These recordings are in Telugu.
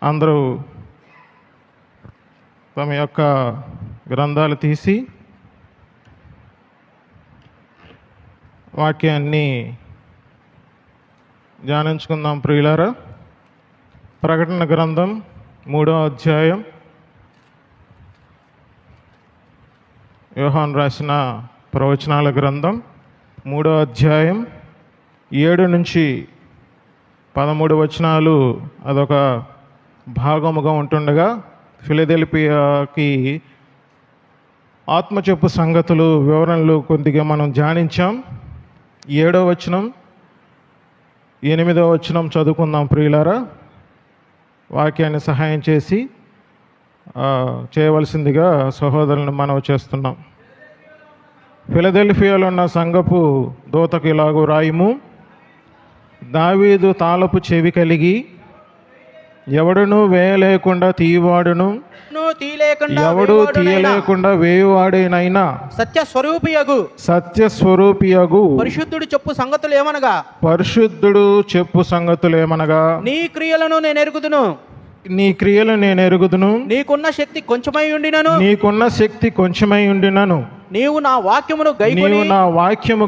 అందరూ తమ యొక్క గ్రంథాలు తీసి వాక్యాన్ని ధ్యానించుకుందాం ప్రియులారా. ప్రకటన గ్రంథం 3వ అధ్యాయం, యోహాను రాసిన ప్రవచనాల గ్రంథం 3వ అధ్యాయం 7 నుంచి 13 వచనాలు అదొక భాగముగా ఉంటుండగా, ఫిలదెల్ఫియాకి ఆత్మచెప్పు సంగతులు వివరణలు కొద్దిగా మనం ధ్యానించాం. 7వ వచనం 8వ వచనం చదువుకుందాం ప్రియులారా. వాక్యాన్ని సహాయం చేసి చేయవలసిందిగా సహోదరులను మనవి చేస్తున్నాం. ఫిలదెల్ఫియాలో ఉన్న సంఘపు దూతకు ఇలాగూ రాయుము: దావీదు తాళపు చెవి కలిగి, ఎవడును వేయలేకుండా తీయవాడును, ఎవడు తీయలేకుండా వేయువాడేనైనా సత్యస్వరూపియగు పరిశుద్ధుడు చెప్పు సంగతులు ఏమనగా, నీ క్రియలను నేను ఎరుగుదును, నీకున్న శక్తి కొంచెమై ఉండినను, నీవు నా వాక్యము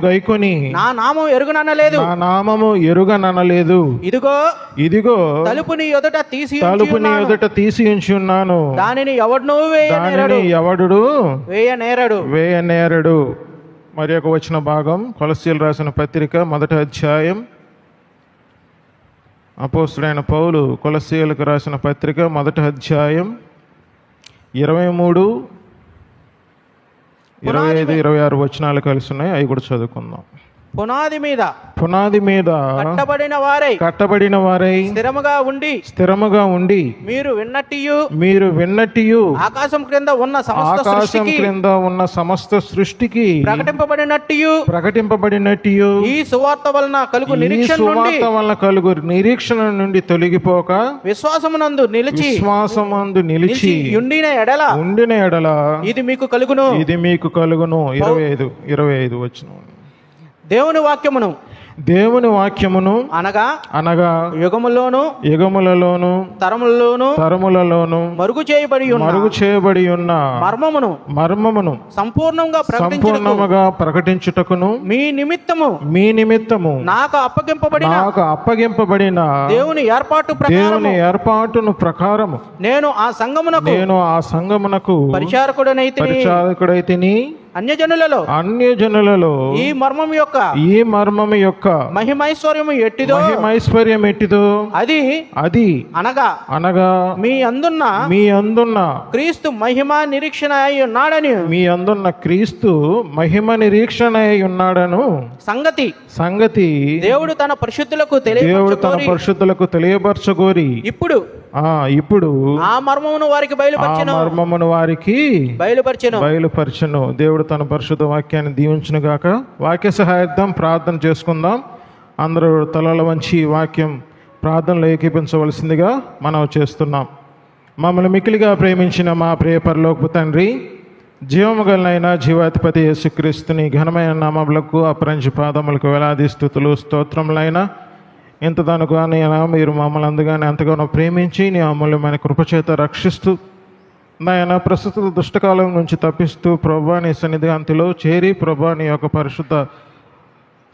గైకొని నా నామము ఎరుగనలేదు. ఇదిగో తలుపు నీ ఎదుట తీసి ఉంచి ఉన్నాను, దానిని ఎవడు వేయనేరడు. మరి ఒక వచ్చిన భాగం కొలస్సీలు రాసిన పత్రిక 1వ అధ్యాయం. అపోస్తుడైన పౌలు కొలస్సీయులకు రాసిన పత్రిక 1వ అధ్యాయం 23, 25, 26 వచనాలు కలిసి ఉన్నాయి. అవి కూడా చదువుకుందాం. పునాది మీద కట్టబడిన వారై స్థిరముగా ఉండి మీరు విన్నట్టియు ఆకాశం క్రింద ఉన్న సమస్త సృష్టికి ప్రకటింపబడినట్టియు ఈ సువార్త వలన కలుగు నిరీక్షణ నుండి తొలగిపోక విశ్వాసమునందు నిలిచి ఉండిన ఎడల ఇది మీకు కలుగును. 25 వచనం. దేవుని వాక్యమును అనగా యుగములలోను తరములలోను మరుగు చేయబడి ఉన్న మర్మమును సంపూర్ణముగా ప్రకటించుటకును మీ నిమిత్తము నాకు అప్పగింపబడిన దేవుని ఏర్పాటును ప్రకారము నేను ఆ సంఘమునకు పరిచారకుడనైతిని. అన్యజనులలో ఈ మర్మము యొక్క మహిమైశ్వర్యము ఎట్టిదో అది అనగా మీ అందున్న క్రీస్తు మహిమ నిరీక్షణ అయి ఉన్నాడను సంగతి దేవుడు తన పరిశుద్ధులకు తెలియపరచగోరి ఇప్పుడు ఆ మర్మమును వారికి బయలుపరచెను. దేవుడు తన పరిశుద్ధ వాక్యాన్ని దీవించును గాక. వాక్య సహాయార్థం ప్రార్థన చేసుకుందాం. అందరూ తలల వంచి వాక్యం ప్రార్థనలో ఏకీపించవలసిందిగా మనం చేస్తున్నాం. మమ్మల్ని మిక్కిలిగా ప్రేమించిన మా ప్రియ పరలోకపు తండ్రి, జీవము గలనైన జీవాధిపతి యేసుక్రీస్తుని ఘనమైన నామములకు అపరంజి పాదములకు వేలాది స్తుతులు స్తోత్రములైన ఇంత దానిగానే మీరు మమ్మల్ని అందుగానే ఎంతగానో ప్రేమించి నీ అమూల్యమైన కృపచేత రక్షిస్తూ నాయన ప్రస్తుత దుష్టకాలం నుంచి తప్పిస్తూ ప్రభా నీ సన్నిధాంతిలో చేరి ప్రభా నీ యొక్క పరిశుద్ధ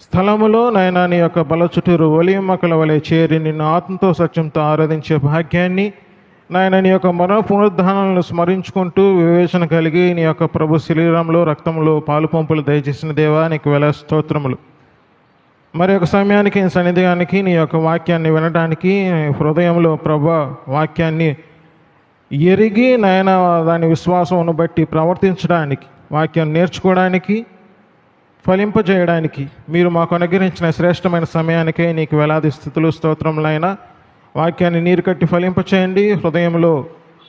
స్థలములో నాయన నీ యొక్క బల చుట్టూరు ఒలియమ్మకల వలె చేరి నిన్ను ఆత్మతో సత్యంతో ఆరాధించే భాగ్యాన్ని నాయన నీ యొక్క మరో పునరుద్ధానాలను స్మరించుకుంటూ వివేచన కలిగి నీ యొక్క ప్రభు శరీరంలో రక్తంలో పాలు పంపులు దయచేసిన దేవా నీకు వేల స్తోత్రములు. మరి ఒక సమయానికి సన్నిధానికి నీ యొక్క వాక్యాన్ని వినడానికి హృదయంలో ప్రభా వాక్యాన్ని ఎరిగి నాయన దాని విశ్వాసమును బట్టి ప్రవర్తించడానికి, వాక్యం నేర్చుకోవడానికి, ఫలింపజేయడానికి మీరు మాకు అనుగ్రహించిన శ్రేష్టమైన సమయానికే నీకు వేలాది స్తుతులు స్తోత్రములైన వాక్యాన్ని నీరు కట్టి ఫలింపచేయండి. హృదయంలో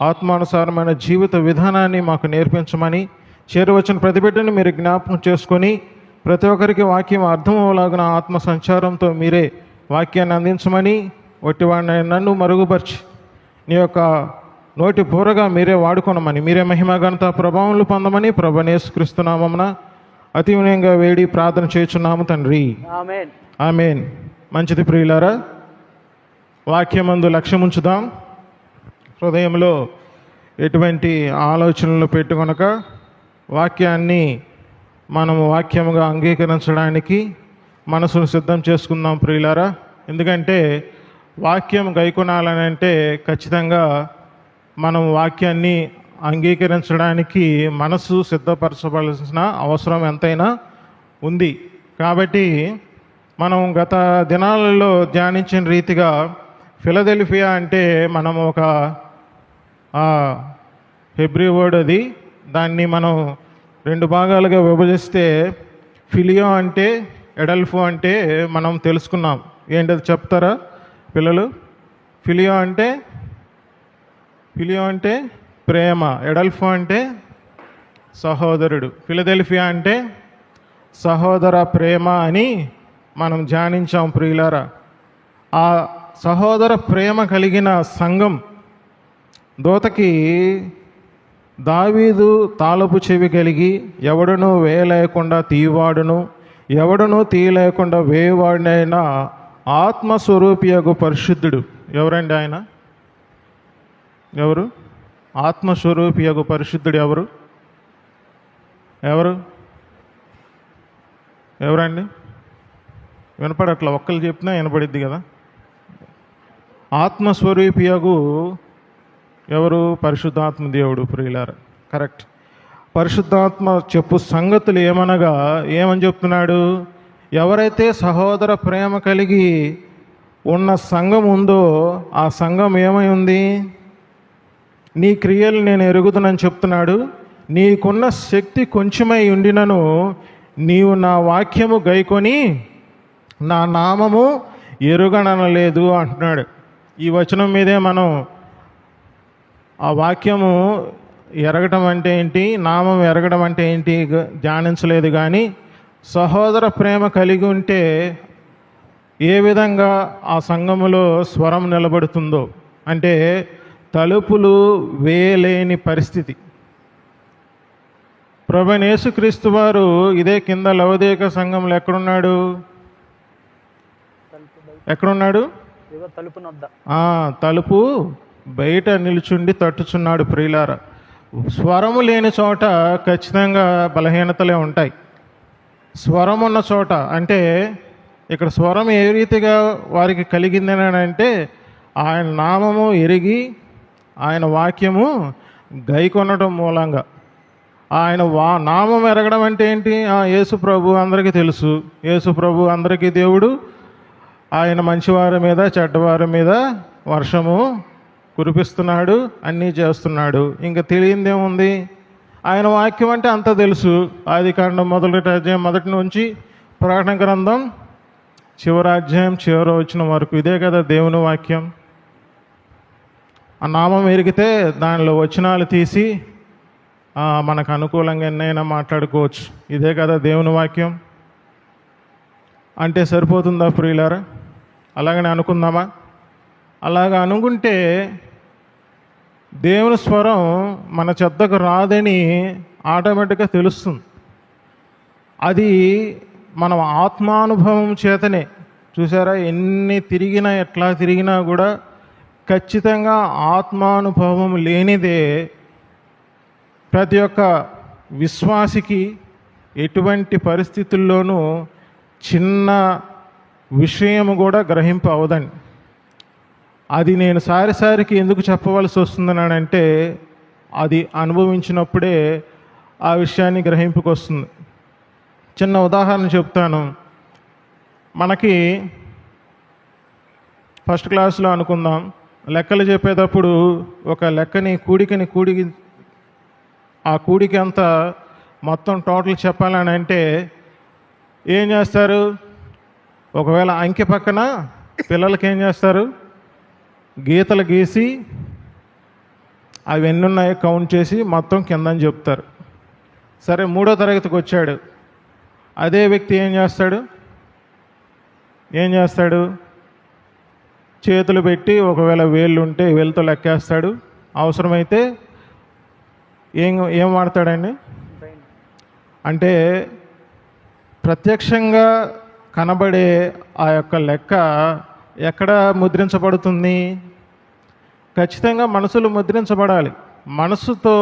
ఆత్మానుసారమైన జీవిత విధానాన్ని మాకు నేర్పించమని, చేరువచ్చిన ప్రతి బిడ్డని మీరు జ్ఞాపకం చేసుకొని ప్రతి ఒక్కరికి వాక్యం అర్థం అవ్వలాగిన ఆత్మ సంచారంతో మీరే వాక్యాన్ని అందించమని, వట్టివాడిని నన్ను మరుగుపరిచి నీ యొక్క నోటి బోరగా మీరే వాడుకొనమని, మీరే మహిమ ఘనత ప్రభావములు పొందమని ప్రభువైన యేసుక్రీస్తు నామమున అతి వినయంగా వేడి ప్రార్థన చేయుచున్నాము తండ్రి, ఆమేన్. మంచిది ప్రియులారా, వాక్యమందు లక్ష్యముంచుదాం. హృదయంలో ఎటువంటి ఆలోచనలు పెట్టుకొనక వాక్యాన్ని మనము వాక్యముగా అంగీకరించడానికి మనసును సిద్ధం చేసుకుందాం ప్రియులారా. ఎందుకంటే వాక్యం గైకొనాలని అంటే ఖచ్చితంగా మనం వాక్యాన్ని అంగీకరించడానికి మనసు సిద్ధపరచవలసిన అవసరం ఎంతైనా ఉంది. కాబట్టి మనం గత దినాలలో ధ్యానించిన రీతిగా ఫిలదెల్ఫియా అంటే మనం ఒక హెబ్రీ వర్డ్ అది. దాన్ని మనం 2 భాగాలుగా విభజిస్తే ఫిలియో అంటే ఎడల్ఫో అంటే మనం తెలుసుకున్నాం. ఏంటది చెప్తారా పిల్లలు? ఫిలియో అంటే ప్రేమ, ఎడల్ఫో అంటే సహోదరుడు, ఫిలదెల్ఫియా అంటే సహోదర ప్రేమ అని మనం ధ్యానించాం ప్రియులారా. ఆ సహోదర ప్రేమ కలిగిన సంఘం దూతకి దావీదు తాళపు చెవి కలిగి ఎవడునూ వేయలేకుండా తీయవాడును, ఎవడునూ తీయలేకుండా వేయవాడినైన ఆత్మస్వరూపియగు పరిశుద్ధుడు. ఎవరండి ఆయన? ఎవరు? ఆత్మస్వరూపియగు పరిశుద్ధుడు ఎవరు? ఎవరండి? వినపడట్లా, ఒక్కరు చెప్పినా వినపడిద్ది కదా. ఆత్మస్వరూపియగు ఎవరు? పరిశుద్ధాత్మ దేవుడు ప్రియులారా. కరెక్ట్. పరిశుద్ధాత్మ చెప్పు సంగతులు ఏమనగా ఏమని చెప్తున్నాడు? ఎవరైతే సహోదర ప్రేమ కలిగి ఉన్న సంఘం ఉందో ఆ సంఘం ఏమై ఉంది? నీ క్రియలు నేను ఎరుగుదునని చెప్తున్నాడు. నీకున్న శక్తి కొంచెమై ఉండినను నీవు నా వాక్యము గైకొని నా నామము ఎరుగననలేదు అంటున్నాడు. ఈ వచనం మీదే మనం ఆ వాక్యము ఎరగటం అంటే ఏంటి, నామం ఎరగడం అంటే ఏంటి ధ్యానించలేదు. కానీ సహోదర ప్రేమ కలిగి ఉంటే ఏ విధంగా ఆ సంఘములో స్వరం నిలబడుతుందో, అంటే తలుపులు వేయలేని పరిస్థితి. ప్రభువైన యేసుక్రీస్తు వారు ఇదే కింద లవోదికయ సంఘంలో ఎక్కడున్నాడు? తలుపు బయట నిలుచుండి తట్టుచున్నాడు ప్రియులారా. స్వరము లేని చోట ఖచ్చితంగా బలహీనతలే ఉంటాయి. స్వరం ఉన్న చోట అంటే ఇక్కడ స్వరం ఏ రీతిగా వారికి కలిగిందని అంటే ఆయన నామము ఎరిగి ఆయన వాక్యము గైకొనడం మూలంగా. ఆయన నామం ఎరగడం అంటే ఏంటి? యేసు ప్రభు అందరికీ తెలుసు. యేసు ప్రభు అందరికీ దేవుడు. ఆయన మంచివారి మీద చెడ్డవారి మీద వర్షము కురిపిస్తున్నాడు, అన్నీ చేస్తున్నాడు. ఇంకా తెలియందేముంది? ఆయన వాక్యం అంటే అంతా తెలుసు. ఆదికాండం మొదటి అధ్యాయం మొదటి నుంచి ప్రకటన గ్రంథం చివరి అధ్యాయం చివరి వచ్చిన వరకు ఇదే కదా దేవుని వాక్యం. ఆ నామం ఎరిగితే దానిలో వచనాలు తీసి మనకు అనుకూలంగా ఎన్నైనా మాట్లాడుకోవచ్చు. ఇదే కదా దేవుని వాక్యం. అంటే సరిపోతుందా ప్రియులారా? అలాగనే అనుకుందామా? అలాగా అనుకుంటే దేవుని స్వరం మన చెద్దకు రాదని ఆటోమేటిక్గా తెలుస్తుంది. అది మనం ఆత్మానుభవం చేతనే. చూసారా, ఎన్ని తిరిగినా ఎట్లా తిరిగినా కూడా ఖచ్చితంగా ఆత్మానుభవం లేనిదే ప్రతి ఒక్క విశ్వాసికి ఎటువంటి పరిస్థితుల్లోనూ చిన్న విషయం కూడా గ్రహింపు అవదండి. అది నేను సారికి ఎందుకు చెప్పవలసి వస్తుందని అంటే అది అనుభవించినప్పుడే ఆ విషయాన్ని గ్రహింపుకి వస్తుంది. చిన్న ఉదాహరణ చెప్తాను. మనకి ఫస్ట్ క్లాస్లో అనుకుందాం, లెక్కలు చెప్పేటప్పుడు ఒక లెక్కని కూడికి ఆ కూడికి అంతా మొత్తం టోటల్ చెప్పాలని అంటే ఏం చేస్తారు? ఒకవేళ అంకె పక్కన పిల్లలకి ఏం చేస్తారు? గీతలు గీసి అవి ఎన్ని ఉన్నాయో కౌంట్ చేసి మొత్తం కిందని చెప్తారు. సరే, 3వ తరగతికి వచ్చాడు. అదే వ్యక్తి ఏం చేస్తాడు? చేతులు పెట్టి ఒకవేళ వేళ్ళు ఉంటే వేలుతో లెక్కేస్తాడు. అవసరమైతే ఏం వాడతాడండి? అంటే ప్రత్యక్షంగా కనబడే ఆ యొక్క లెక్క ఎక్కడ ముద్రించబడుతుంది? ఖచ్చితంగా మనసులు ముద్రించబడాలి. మనసుతో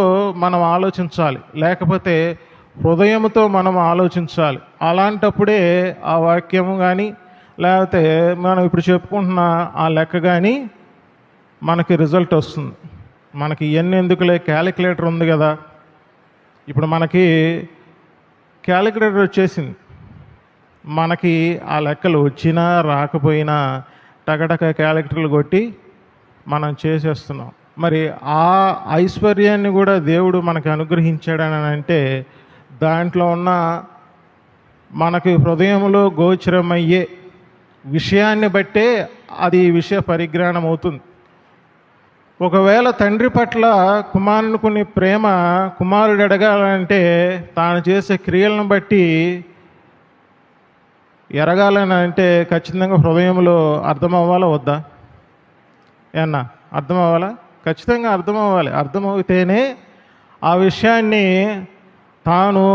మనం ఆలోచించాలి, లేకపోతే హృదయంతో మనం ఆలోచించాలి. అలాంటప్పుడే ఆ వాక్యము కానీ లేకపోతే మనం ఇప్పుడు చెప్పుకుంటున్న ఆ లెక్క కానీ మనకి రిజల్ట్ వస్తుంది. మనకి ఇవన్నీ ఎందుకులే, క్యాలిక్యులేటర్ ఉంది కదా. ఇప్పుడు మనకి క్యాలిక్యులేటర్ వచ్చేసింది. మనకి ఆ లెక్కలు వచ్చినా రాకపోయినా టకటక క్యాలిక్యులేటర్లు కొట్టి మనం చేసేస్తున్నాం. మరి ఆ ఐశ్వర్యాన్ని కూడా దేవుడు మనకు అనుగ్రహించాడని అంటే దాంట్లో ఉన్న మనకి హృదయంలో గోచరమయ్యే విషయాన్ని బట్టే అది విషయ పరిజ్ఞానం అవుతుంది. ఒకవేళ తండ్రి పట్ల కుమారుని కొన్ని ప్రేమ కుమారుడు అడగాలంటే తాను చేసే క్రియలను బట్టి ఎరగాలని అంటే ఖచ్చితంగా హృదయంలో అర్థం అవ్వాలా వద్దా? ఏమన్నా అర్థం అవ్వాలా? ఖచ్చితంగా అర్థం అవ్వాలి. అర్థమవుతేనే ఆ విషయాన్ని తాను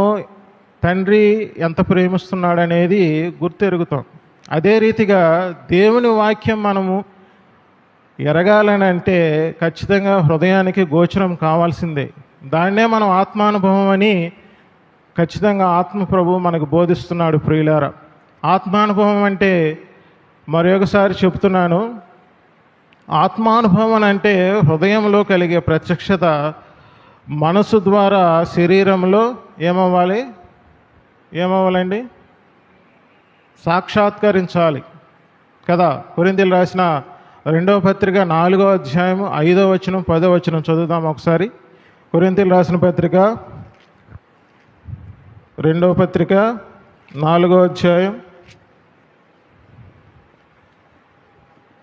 తండ్రి ఎంత ప్రేమిస్తున్నాడనేది గుర్తెరుగుతాం. అదే రీతిగా దేవుని వాక్యం మనము ఎరగాలని అంటే ఖచ్చితంగా హృదయానికి గోచరం కావాల్సిందే. దాన్నే మనం ఆత్మానుభవం అని ఖచ్చితంగా ఆత్మ ప్రభు మనకు బోధిస్తున్నాడు. ప్రియులారా, ఆత్మానుభవం అంటే మరొకసారి చెప్తున్నాను, ఆత్మానుభవం అంటే హృదయంలో కలిగే ప్రత్యక్షత మనసు ద్వారా శరీరంలో ఏమవ్వాలండి? సాక్షాత్కరించాలి కదా. కొరింథీయులకు రాసిన 2వ పత్రిక 4వ అధ్యాయం 5వ వచనం 10వ వచనం చదువుదాం ఒకసారి. కొరింథీయులకు రాసిన పత్రిక 2వ పత్రిక 4వ అధ్యాయం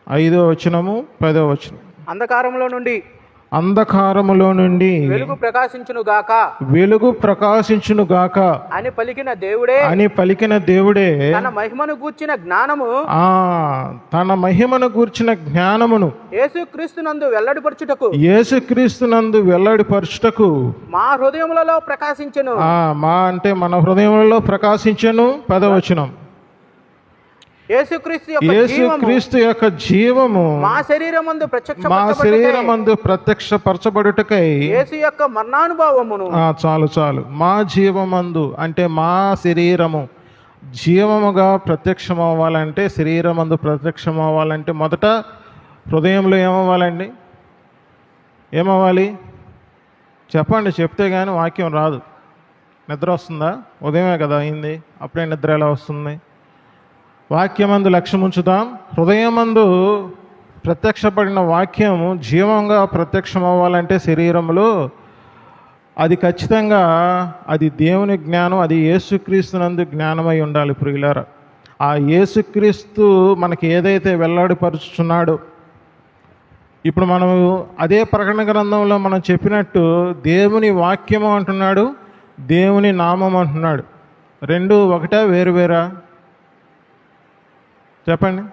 5వ వచనము 10వ వచనం. అంధకారములో నుండి వెలుగు ప్రకాశించును గాక అని పలికిన దేవుడే తన మహిమను గూర్చిన జ్ఞానమును యేసుక్రీస్తునందు వెల్లడిపరచుటకు మా హృదయములలో ప్రకాశించెను. మా అంటే మన హృదయములలో ప్రకాశించెను. 10వ వచనం. యేసుక్రీస్తు యొక్క జీవము మా శరీరమందు ప్రత్యక్షపరచబడుటకై యేసు యొక్క మరణానుభవమును చాలు మా జీవమందు అంటే మా శరీరము జీవముగా ప్రత్యక్షం అవ్వాలంటే, శరీరమందు ప్రత్యక్షం అవ్వాలంటే మొదట హృదయంలో ఏమవ్వాలండి? ఏమవ్వాలి చెప్పండి. చెప్తే కానీ వాక్యం రాదు. నిద్ర వస్తుందా? ఉదయమే కదా అయింది, అప్పుడే నిద్ర ఎలా వస్తుంది? వాక్యమందు లక్ష్యం ఉంచుదాం. హృదయమందు ప్రత్యక్షపడిన వాక్యం జీవంగా ప్రత్యక్షం అవ్వాలంటే శరీరంలో అది ఖచ్చితంగా అది దేవుని జ్ఞానం, అది యేసుక్రీస్తునందు జ్ఞానమై ఉండాలి. ప్రియులారా, ఆ యేసుక్రీస్తు మనకి ఏదైతే వెల్లడిపరుచుతున్నాడో, ఇప్పుడు మనం అదే ప్రకటన గ్రంథంలో మనం చెప్పినట్టు దేవుని వాక్యము అంటున్నాడు, దేవుని నామం అంటున్నాడు. రెండు ఒకటే వేరువేరా? చెప్పండి,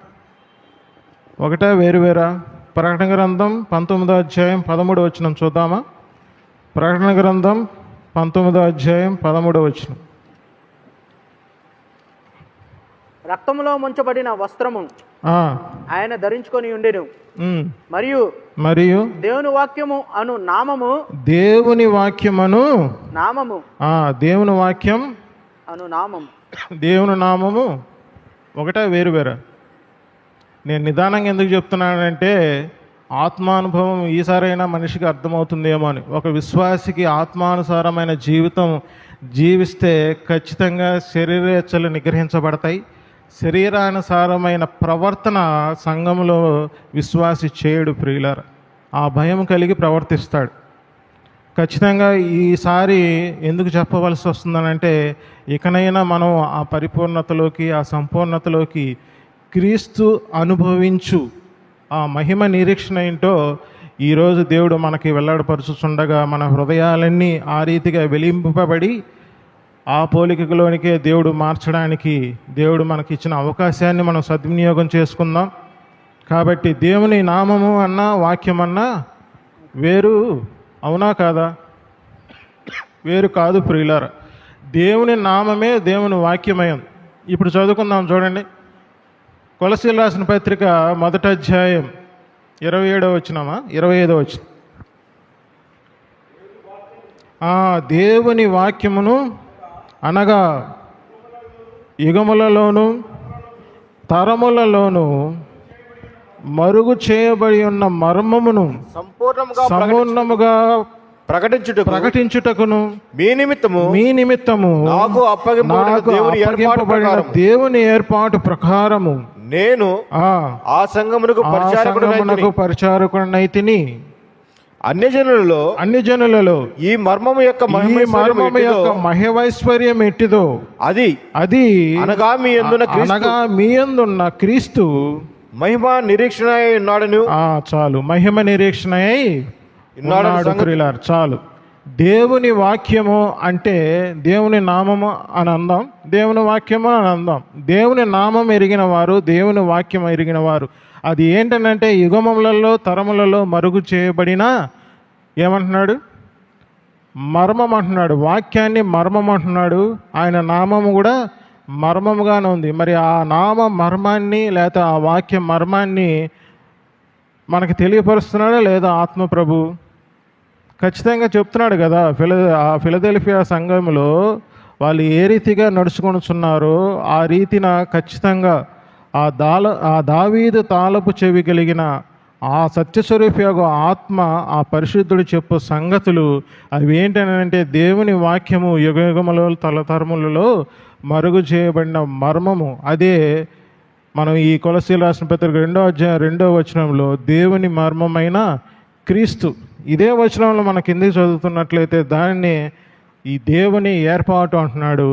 ఒకటే వేరువేరా? ప్రకటన గ్రంథం 19వ అధ్యాయం 13వ వచనం చూద్దామా? ప్రకటన గ్రంథం 19వ అధ్యాయం 13వ వచనం. రక్తములో ముంచబడిన వస్త్రము ఆయన ధరించుకొని ఉండెను, మరియు దేవుని వాక్యము అను నామము దేవుని వాక్యమను నామము దేవుని వాక్యం అను నామము దేవుని నామము ఒకటే వేరువేరా? నేను నిదానంగా ఎందుకు చెప్తున్నానంటే ఆత్మానుభవం ఈసారైనా మనిషికి అర్థమవుతుందేమో అని. ఒక విశ్వాసికి ఆత్మానుసారమైన జీవితం జీవిస్తే ఖచ్చితంగా శరీరేచ్ఛలు నిగ్రహించబడతాయి. శరీరానుసారమైన ప్రవర్తన సంఘంలో విశ్వాసి చేయడు. ప్రియులారా, ఆ భయం కలిగి ప్రవర్తిస్తాడు. ఖచ్చితంగా ఈసారి ఎందుకు చెప్పవలసి వస్తుందనంటే ఇకనైనా మనం ఆ పరిపూర్ణతలోకి, ఆ సంపూర్ణతలోకి, క్రీస్తు అనుభవించు ఆ మహిమ నిరీక్షణ ఏంటో ఈరోజు దేవుడు మనకి వెల్లడిపరుచుచుండగా మన హృదయాలన్నీ ఆ రీతిగా వెలింపబడి ఆ పోలికలోనికే దేవుడు మార్చడానికి దేవుడు మనకి ఇచ్చిన అవకాశాన్ని మనం సద్వినియోగం చేసుకుందాం. కాబట్టి దేవుని నామము అన్నా వాక్యం అన్నా వేరు అవునా కాదా? వేరు కాదు ప్రియులారా. దేవుని నామమే దేవుని వాక్యమయం. ఇప్పుడు చదువుకుందాం చూడండి. కొలసీలు రాసిన పత్రిక 1వ అధ్యాయం 27వ వచనమా 25వ వచనం. దేవుని వాక్యమును అనగా యుగములలోను తరములలోను మరుగు చేయబడి ఉన్న మర్మమును సంపూర్ణముగా ప్రకటించుటకును మీ నిమిత్తము నాకు అప్పగింపబడిన దేవుని ఏర్పాటు ప్రకారము నేను ఆ సంఘమునకు పరిచారకుడనైతిని. అన్ని జనులలో ఈ మర్మము యొక్క మహిమైశ్వర్యం ఎట్టిదో అది అనగా మీ యందున్న క్రీస్తు మహిమ నిరీక్షణ ఉన్నాడను. చాలు, మహిమ నిరీక్షణ ఉన్నాడు. చాలు. దేవుని వాక్యము అంటే దేవుని నామము అని అందాం, దేవుని వాక్యము అని అందాం. దేవుని నామం ఎరిగిన వారు, దేవుని వాక్యం ఎరిగిన వారు. అది ఏంటంటే యుగములలో తరములలో మరుగు చేయబడిన ఏమంటున్నాడు, మర్మం అంటున్నాడు. వాక్యాన్ని మర్మం అంటున్నాడు. ఆయన నామము కూడా మర్మముగానే ఉంది. మరి ఆ నామ మర్మాన్ని లేదా ఆ వాక్య మర్మాన్ని మనకు తెలియపరుస్తున్నాడా లేదా ఆత్మప్రభు? ఖచ్చితంగా చెప్తున్నాడు కదా. ఫిలదెల్ఫియా సంఘంలో వాళ్ళు ఏ రీతిగా నడుచుకొనుచున్నారో ఆ రీతిన ఖచ్చితంగా ఆ దావీదు తాళపు చెవి కలిగిన ఆ సత్యస్వరూపయోగ ఆత్మ, ఆ పరిశుద్ధుడు చెప్పు సంగతులు అవి ఏంటంటే దేవుని వాక్యము యుగయుగములలో తరతరములలో మరుగు చేయబడిన మర్మము. అదే మనం ఈ కొలసీలు రాసిన పత్రిక 2వ అధ్యాయం 2వ వచనంలో దేవుని మర్మమైన క్రీస్తు. ఇదే వచనంలో మన కిందకి చదువుతున్నట్లయితే దానిని ఈ దేవుని ఏర్పాటు అంటున్నాడు.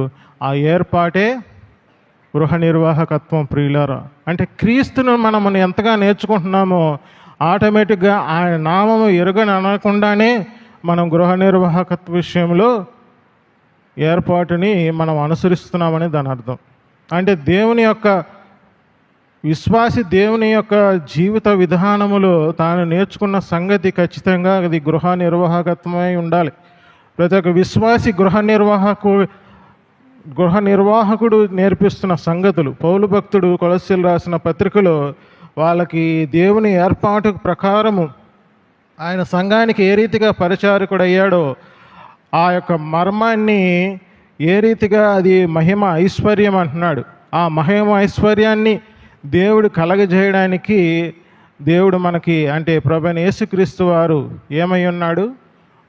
ఆ ఏర్పాటే గృహ నిర్వాహకత్వం. ప్రియులారా, అంటే క్రీస్తును మనం ఎంతగా నేర్చుకుంటున్నామో ఆటోమేటిక్గా ఆయన నామము ఎరుగని అనకుండానే మనం గృహ నిర్వాహకత్వ విషయంలో ఏర్పాటుని మనం అనుసరిస్తున్నామని దాని అర్థం. అంటే దేవుని యొక్క విశ్వాసి దేవుని యొక్క జీవిత విధానములో తాను నేర్చుకున్న సంగతి ఖచ్చితంగా అది గృహ నిర్వాహకత్వమై ఉండాలి. ప్రతి ఒక్క విశ్వాసి గృహ నిర్వాహకుడు నేర్పిస్తున్న సంగతులు. పౌలు భక్తుడు కొలస్సీలు రాసిన పత్రికలో వాళ్ళకి దేవుని ఏర్పాటు ప్రకారము ఆయన సంఘానికి ఏ రీతిగా పరిచారకుడు అయ్యాడో ఆ యొక్క మర్మాన్ని ఏ రీతిగా అది మహిమ ఐశ్వర్యం అంటున్నాడు. ఆ మహిమ ఐశ్వర్యాన్ని దేవుడు కలగజేయడానికి దేవుడు మనకి అంటే ప్రభువైన యేసుక్రీస్తు వారు ఏమై ఉన్నాడు,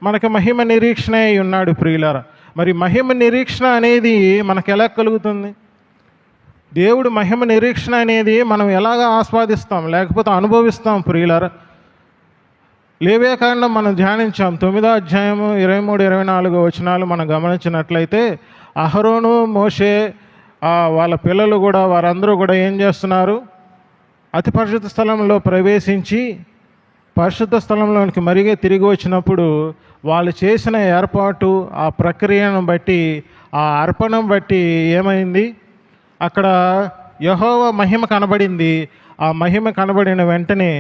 మనకి మహిమ నిరీక్షణ అయి ఉన్నాడు. ప్రియులారా, మరి మహిమ నిరీక్షణ అనేది మనకు ఎలా కలుగుతుంది? దేవుడు మహిమ నిరీక్షణ అనేది మనం ఎలాగ ఆస్వాదిస్తాం లేకపోతే అనుభవిస్తాం? ప్రియులారా, లేవియాకాండం మనం ధ్యానించాం. 9వ అధ్యాయము 23, 24 వచనాలు మనం గమనించినట్లయితే అహరోను, మోషే వాళ్ళ పిల్లలు కూడా వారందరూ కూడా ఏం చేస్తున్నారు? అతి పరిశుద్ధ స్థలంలో ప్రవేశించి పరిశుద్ధ స్థలంలోనికి మరిగే తిరిగి వచ్చినప్పుడు వాళ్ళు చేసిన ఏర్పాటు, ఆ ప్రక్రియను బట్టి, ఆ అర్పణం బట్టి ఏమైంది? అక్కడ యెహోవా మహిమ కనబడింది. ఆ మహిమ కనబడిన వెంటనే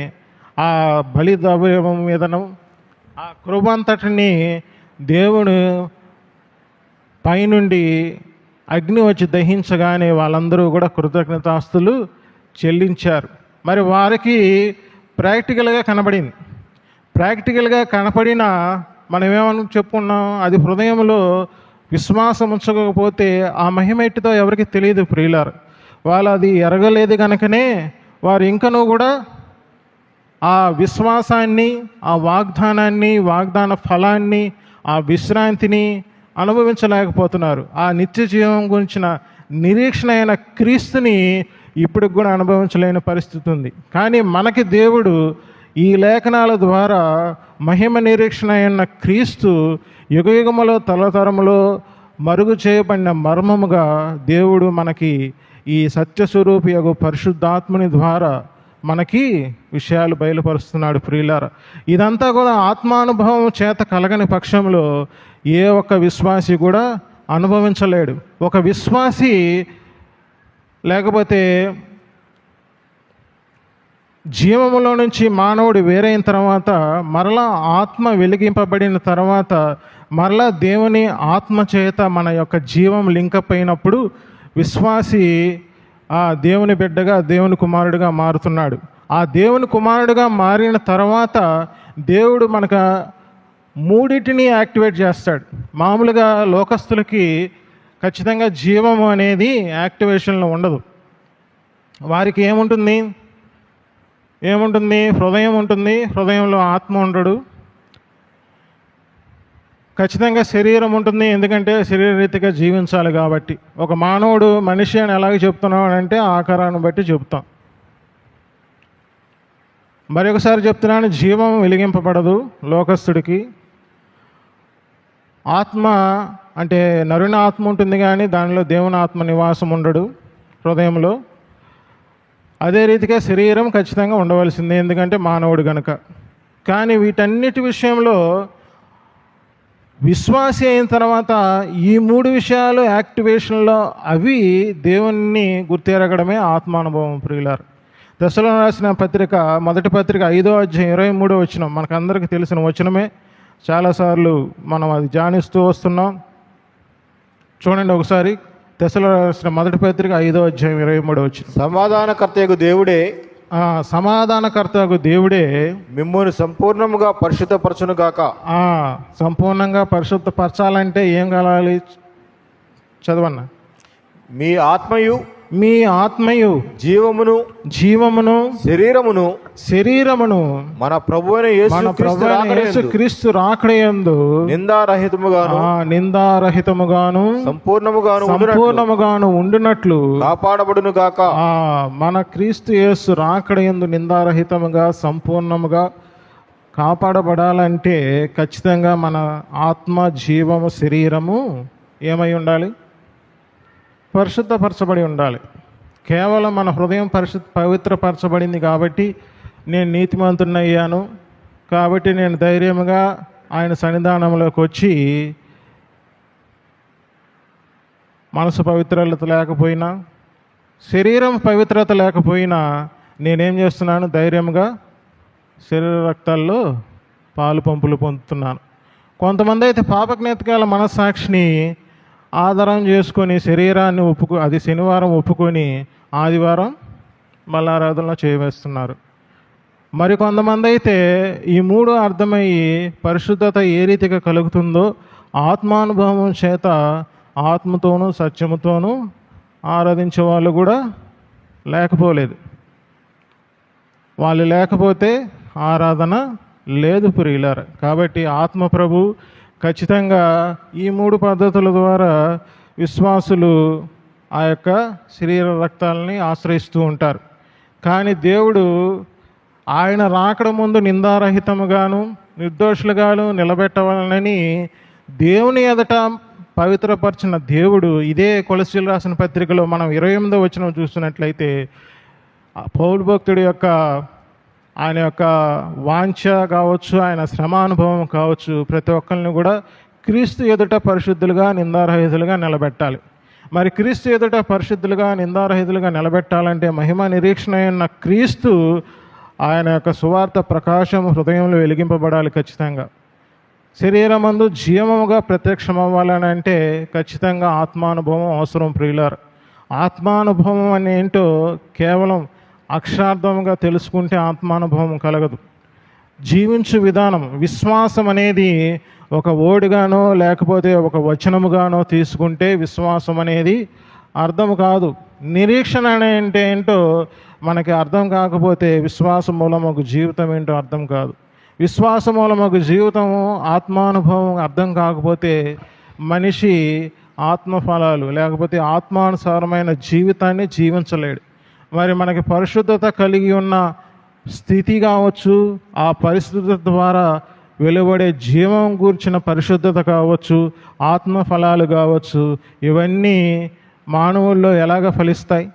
ఆ బలి ద్రవ్యం మీదను ఆ కృపంతటిని దేవుడు పైనుండి అగ్ని వచ్చి దహించగానే వాళ్ళందరూ కూడా కృతజ్ఞతాస్తులు చెల్లించారు. మరి వారికి ప్రాక్టికల్గా కనబడింది. ప్రాక్టికల్గా కనపడిన మనం ఏమని చెప్పుకున్నాం? అది హృదయంలో విశ్వాసం ఉంచకపోతే ఆ మహిమ ఎట్టితో ఎవరికి తెలియదు. ప్రియులారు, వాళ్ళు అది ఎరగలేదు కనుకనే వారు ఇంకనూ కూడా ఆ విశ్వాసాన్ని, ఆ వాగ్దానాన్ని, వాగ్దాన ఫలాన్ని, ఆ విశ్రాంతిని అనుభవించలేకపోతున్నారు. ఆ నిత్య జీవం గురించిన నిరీక్షణ అయిన క్రీస్తుని ఇప్పటికి కూడా అనుభవించలేని పరిస్థితి ఉంది. కానీ మనకి దేవుడు ఈ లేఖనాల ద్వారా మహిమ నిరీక్షణ అయిన క్రీస్తు యుగయుగములో తరతరములో మరుగు చేయబడిన మర్మముగా దేవుడు మనకి ఈ సత్యస్వరూపి యొక్క పరిశుద్ధాత్మని ద్వారా మనకి విషయాలు బయలుపరుస్తున్నాడు. ప్రియులారా, ఇదంతా కూడా ఆత్మానుభవం చేత కలగని పక్షంలో ఏ ఒక్క విశ్వాసి కూడా అనుభవించలేడు. ఒక విశ్వాసి లేకపోతే జీవములో నుంచి మానవుడు వేరైన తర్వాత మరలా ఆత్మ వెలిగింపబడిన తర్వాత మరలా దేవుని ఆత్మ చేత మన యొక్క జీవం లింకప్ అయినప్పుడు విశ్వాసి ఆ దేవుని బిడ్డగా, దేవుని కుమారుడిగా మారుతున్నాడు. ఆ దేవుని కుమారుడిగా మారిన తర్వాత దేవుడు మనకు మూడింటిని యాక్టివేట్ చేస్తాడు. మామూలుగా లోకస్తులకి ఖచ్చితంగా జీవము అనేది యాక్టివేషన్లో ఉండదు. వారికి ఏముంటుంది? హృదయం ఉంటుంది. హృదయంలో ఆత్మ ఉండడు. ఖచ్చితంగా శరీరం ఉంటుంది, ఎందుకంటే శరీరరీతిగా జీవించాలి కాబట్టి. ఒక మానవుడు మనిషి అని ఎలాగ చెప్తున్నాడు అంటే ఆకారాన్ని బట్టి చెప్తాం. మరొకసారి చెప్తున్నాను, జీవం వెలిగింపబడదు లోకస్తుడికి. ఆత్మ అంటే నరుని ఆత్మ ఉంటుంది, కానీ దానిలో దేవుని ఆత్మ నివాసం ఉండడు హృదయంలో. అదే రీతిగా శరీరం ఖచ్చితంగా ఉండవలసిందే, ఎందుకంటే మానవుడు గనుక. కానీ వీటన్నిటి విషయంలో విశ్వాసి అయిన తర్వాత ఈ మూడు విషయాలు యాక్టివేషన్లో అవి దేవుణ్ణి గుర్తెరగడమే ఆత్మానుభవం. ప్రియులారు, దశలో రాసిన పత్రిక మొదటి పత్రిక 5వ అధ్యాయం 23వ వచనం మనకందరికీ తెలిసిన వచనమే. చాలాసార్లు మనం అది ధ్యానిస్తూ వస్తున్నాం. చూడండి ఒకసారి, దశలో రాసిన మొదటి పత్రిక 5వ అధ్యాయం 23వ వచనం. సమాధానకర్తయగు దేవుడే, సమాధానకర్తకు దేవుడే మిమ్మును సంపూర్ణముగా పరిశుద్ధపరచును గాక. సంపూర్ణంగా పరిశుద్ధపరచాలంటే ఏం కావాలి? చదవన్నా. మీ ఆత్మయు జీవమును శరీరమును మన ప్రభువైన యేసుక్రీస్తు రాకడయందు నిందారహితముగాను సంపూర్ణముగాను ఉండునట్లు కాపాడబడును గాక. మన క్రీస్తు యేసు రాకడయందు నిందారహితముగా సంపూర్ణముగా కాపాడబడాలంటే ఖచ్చితంగా మన ఆత్మ, జీవము, శరీరము ఏమై ఉండాలి? పరిశుద్ధపరచబడి ఉండాలి. కేవలం మన హృదయం పవిత్రపరచబడింది కాబట్టి నేను నీతిమంతున్నయ్యాను, కాబట్టి నేను ధైర్యంగా ఆయన సన్నిధానంలోకి వచ్చి మనసు పవిత్రత లేకపోయినా, శరీరం పవిత్రత లేకపోయినా నేనేం చేస్తున్నాను? ధైర్యంగా శరీర రక్తాల్లో పాలు పంపులు పొందుతున్నాను. కొంతమంది అయితే పాపజ్ఞాతకాల మనస్సాక్షిని ఆధారం చేసుకొని శరీరాన్ని అది శనివారం ఒప్పుకొని ఆదివారం మల్లారాధనలో చేయవేస్తున్నారు. మరి కొంతమంది అయితే ఈ మూడు అర్థమయ్యి పరిశుద్ధత ఏ రీతిగా కలుగుతుందో ఆత్మానుభవం చేత ఆత్మతోనూ సత్యముతోనూ ఆరాధించే వాళ్ళు కూడా లేకపోలేదు. వాళ్ళు లేకపోతే ఆరాధన లేదు ప్రియులారా. కాబట్టి ఆత్మ ప్రభు ఖచ్చితంగా ఈ మూడు పద్ధతుల ద్వారా విశ్వాసులు ఆ యొక్క శరీర రక్తాలని ఆశ్రయిస్తూ ఉంటారు. కానీ దేవుడు ఆయన రాకడ ముందు నిందారహితముగాను నిర్దోషులుగాను నిలబెట్టవాలని దేవుని ఎదుట పవిత్రపరిచిన దేవుడు, ఇదే కొలసీలు రాసిన పత్రికలో మనం 28వ వచనం చూస్తున్నట్లయితే పౌలు భక్తుడి యొక్క ఆయన యొక్క వాంఛ కావచ్చు, ఆయన శ్రమానుభవం కావచ్చు, ప్రతి ఒక్కరిని కూడా క్రీస్తు ఎదుట పరిశుద్ధులుగా నిందారహితులుగా నిలబెట్టాలి. మరి క్రీస్తు ఎదుట పరిశుద్ధులుగా నిందారహితులుగా నిలబెట్టాలంటే మహిమ నిరీక్షణ అయిన క్రీస్తు ఆయన యొక్క సువార్త ప్రకాశం హృదయంలో వెలిగింపబడాలి. ఖచ్చితంగా శరీరమందు జీవముగా ప్రత్యక్షం అవ్వాలని అంటే ఖచ్చితంగా ఆత్మానుభవం అవసరం ప్రియులారు. ఆత్మానుభవం అని ఏంటో కేవలం అక్షరార్థంగా తెలుసుకుంటే ఆత్మానుభవం కలగదు. జీవించు విధానం, విశ్వాసం అనేది ఒక ఓడిగానో లేకపోతే ఒక వచనముగానో తీసుకుంటే విశ్వాసం అనేది అర్థం కాదు. నిరీక్షణ అంటే ఏంటో మనకి అర్థం కాకపోతే విశ్వాసం మూలమొక జీవితం ఏంటో అర్థం కాదు. విశ్వాస మూలమొక జీవితము ఆత్మానుభవం అర్థం కాకపోతే మనిషి ఆత్మఫలాలు లేకపోతే ఆత్మానుసారమైన జీవితాన్ని జీవించలేడు. మరి మనకి పరిశుద్ధత కలిగి ఉన్న స్థితి కావచ్చు, ఆ పరిశుద్ధత ద్వారా వెలువడే జీవం గూర్చిన పరిశుద్ధత కావచ్చు, ఆత్మ ఫలాలు కావచ్చు, ఇవన్నీ మానవుల్లో ఎలాగ ఫలిస్తాయి?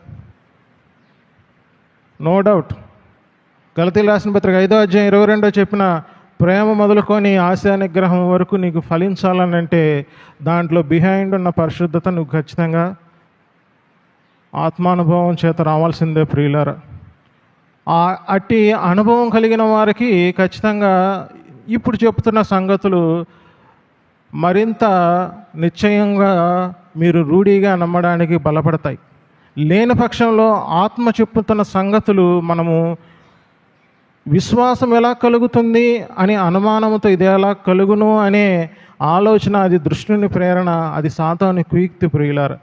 No doubt. గలతీయులకు రాసిన పత్రిక 5వ అధ్యాయం 22 చెప్పిన ప్రేమ మొదలుకొని ఆశా నిగ్రహం వరకు నీకు ఫలించాలనంటే దాంట్లో బిహైండ్ ఉన్న పరిశుద్ధత నువ్వు ఖచ్చితంగా ఆత్మానుభవం చేత రావాల్సిందే ప్రియులారా. అట్టి అనుభవం కలిగిన వారికి ఖచ్చితంగా ఇప్పుడు చెప్తున్న సంగతులు మరింత నిశ్చయంగా మీరు రూఢిగా నమ్మడానికి బలపడతాయి. లేని పక్షంలో ఆత్మ చెప్పుతున్న సంగతులు మనము విశ్వాసం ఎలా కలుగుతుంది అని అనుమానంతో ఇది ఎలా కలుగును అనే ఆలోచన, అది దృష్టిని ప్రేరణ, అది సాతాను కుయుక్తి ప్రియులారు.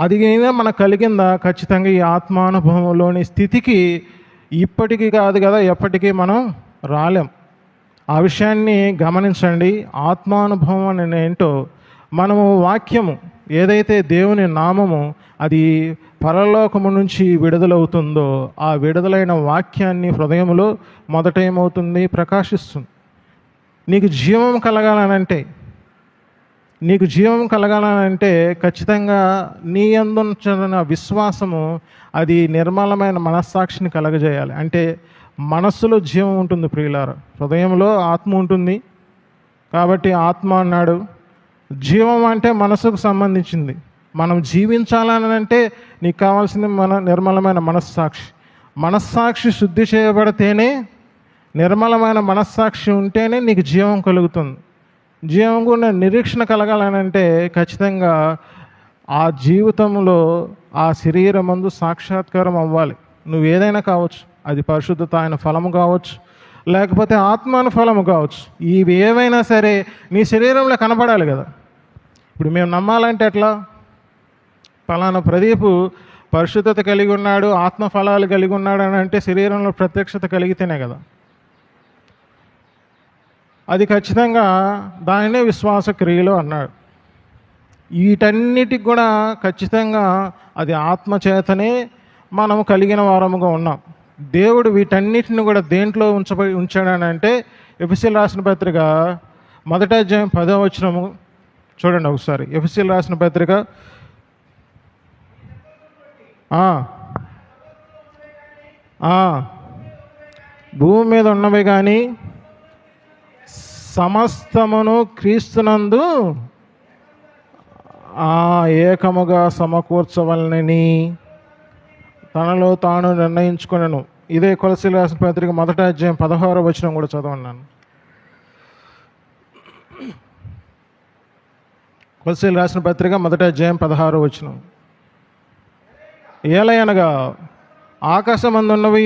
అది అయినా మనకు కలిగిందా? ఖచ్చితంగా ఈ ఆత్మానుభవంలోని స్థితికి ఇప్పటికీ కాదు కదా, ఎప్పటికీ మనం రాలేం. ఆ విషయాన్ని గమనించండి. ఆత్మానుభవం అని ఏంటో, మనము వాక్యము ఏదైతే దేవుని నామము అది పరలోకము నుంచి విడుదలవుతుందో, ఆ విడుదలైన వాక్యాన్ని హృదయంలో మొదట ఏమవుతుంది? ప్రకాశిస్తుంది. నీకు జీవం కలగాలనంటే ఖచ్చితంగా నీ యందున్న విశ్వాసము అది నిర్మలమైన మనస్సాక్షిని కలగజేయాలి. అంటే మనస్సులో జీవం ఉంటుంది ప్రియులారా, హృదయంలో ఆత్మ ఉంటుంది. కాబట్టి ఆత్మ అన్నాడు. జీవం అంటే మనసుకు సంబంధించింది. మనం జీవించాలని అంటే నీకు కావాల్సింది నిర్మలమైన మనస్సాక్షి శుద్ధి చేయబడితేనే, నిర్మలమైన మనస్సాక్షి ఉంటేనే నీకు జీవం కలుగుతుంది. జీవం కూడా నిరీక్షణ కలగాలనంటే ఖచ్చితంగా ఆ జీవితంలో ఆ శరీరమందు సాక్షాత్కారం అవ్వాలి. నువ్వు ఏదైనా కావచ్చు, అది పరిశుద్ధత ఆయన ఫలము కావచ్చు, లేకపోతే ఆత్మాను ఫలము కావచ్చు. ఇవి ఏవైనా సరే నీ శరీరంలో కనపడాలి కదా. ఇప్పుడు మేము నమ్మాలంటే ఎట్లా? ఫలానా ప్రదీపు పరిశుద్ధత కలిగి ఉన్నాడు, ఆత్మ ఫలాలు కలిగి ఉన్నాడు అని అంటే శరీరంలో ప్రత్యక్షత కలిగితేనే కదా. అది ఖచ్చితంగా దానినే విశ్వాస క్రియలు అన్నాడు. వీటన్నిటికి కూడా ఖచ్చితంగా అది ఆత్మచేతనే మనం కలిగిన వారముగా ఉన్నాం. దేవుడు వీటన్నిటిని కూడా దేంట్లో ఉంచాడని అంటే, ఎఫెసీయులకు రాసిన పత్రిక 1వ అధ్యాయం 10వ వచనము చూడండి ఒకసారి. ఎఫెసీయులకు రాసిన పత్రిక భూమి మీద ఉన్నవి కానీ సమస్తమును క్రీస్తునందు ఏకముగా సమకూర్చవలనని తనలో తాను నిర్ణయించుకున్నాను. ఇదే కొలసీయులకు రాసిన పత్రిక 1వ అధ్యాయం 16వ వచనం కూడా చదవన్నాను. కొలసీయులకు రాసిన పత్రిక 1వ అధ్యాయం 16వ వచనం. ఏలయనగా ఆకాశమందున్నవి